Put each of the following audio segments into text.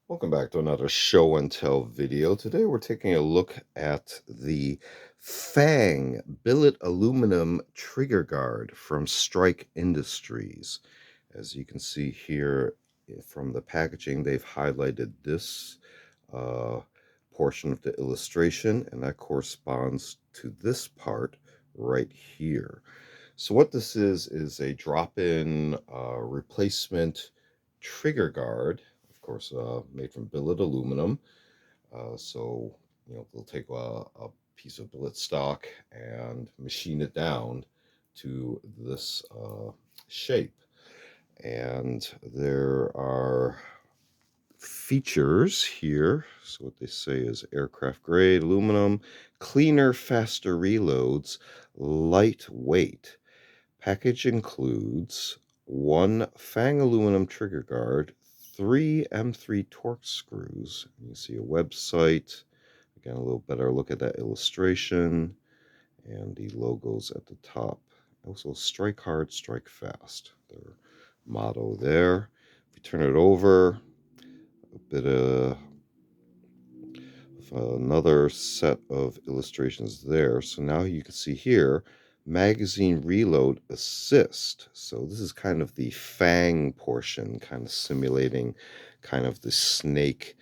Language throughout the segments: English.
Welcome back to another show and tell video. Today we're taking a look at the FANG Billet aluminum trigger guard from Strike Industries. As you can see here from the packaging, they've highlighted this uh, portion of the illustration, and that corresponds to this part right here. So what this is a drop-in replacement trigger guard, of course, made from billet aluminum. So, they'll take a piece of billet stock and machine it down to this shape. And there are features here. So what they say is aircraft grade aluminum, cleaner, faster reloads, lightweight. Package includes one FANG aluminum trigger guard, 3 M3 Torx screws. You see a website. Again, a little better look at that illustration and the logos at the top. Also, strike hard, strike fast. Their motto there. If you turn it over, a bit of another set of illustrations there. So now you can see here magazine reload assist. So this is kind of the FANG portion, kind of simulating kind of the snake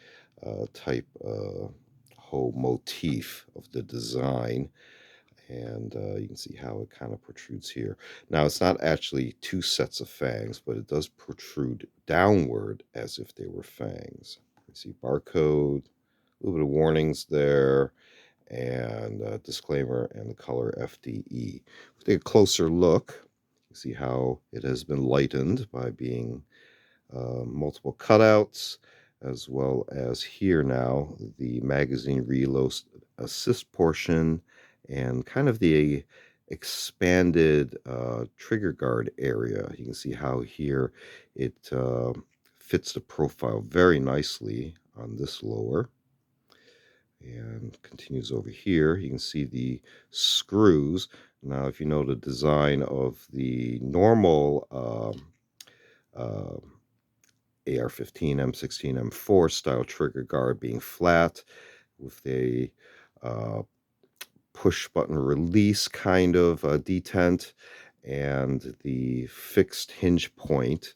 type whole motif of the design. And you can see how it kind of protrudes here. Now, it's not actually two sets of fangs, but it does protrude downward as if they were fangs. You see barcode, a little bit of warnings there, and a disclaimer and the color FDE. If we take a closer look, you see how it has been lightened by being multiple cutouts, as well as here now the magazine reload assist portion and kind of the expanded trigger guard area. You can see how here it fits the profile very nicely on this lower. And continues over here. You can see the screws. Now, if you know the design of the normal AR-15, M16, M4 style trigger guard being flat with a push button release kind of detent and the fixed hinge point.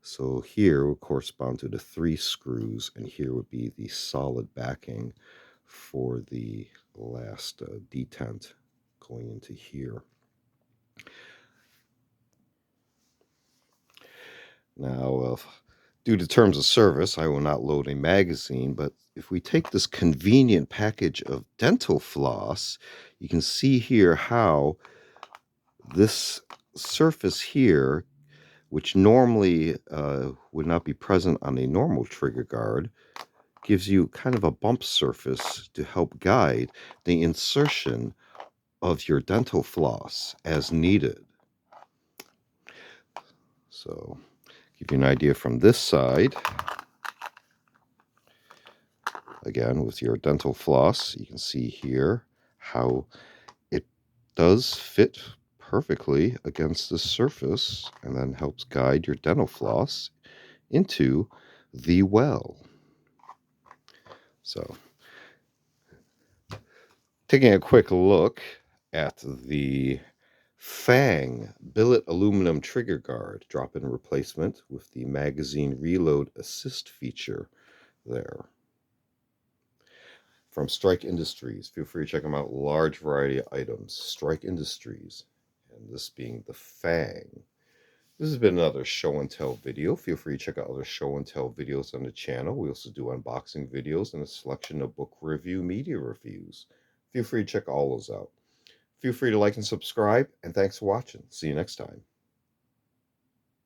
So here would correspond to the 3 screws, and here would be the solid backing for the last detent going into here. Now, due to terms of service, I will not load a magazine, but if we take this convenient package of dental floss, you can see here how this surface here, which normally would not be present on a normal trigger guard, gives you kind of a bump surface to help guide the insertion of your dental floss as needed. So, give you an idea from this side. Again, with your dental floss, you can see here how it does fit perfectly against the surface and then helps guide your dental floss into the well. So, taking a quick look at the FANG Billet aluminum trigger guard drop-in replacement with the magazine reload assist feature there. From Strike Industries, feel free to check them out. Large variety of items. Strike Industries, and this being the FANG. This has been another show and tell video. Feel free to check out other show and tell videos on the channel. We also do unboxing videos and a selection of book review media reviews. Feel free to check all those out. Feel free to like and subscribe, and thanks for watching. See you next time.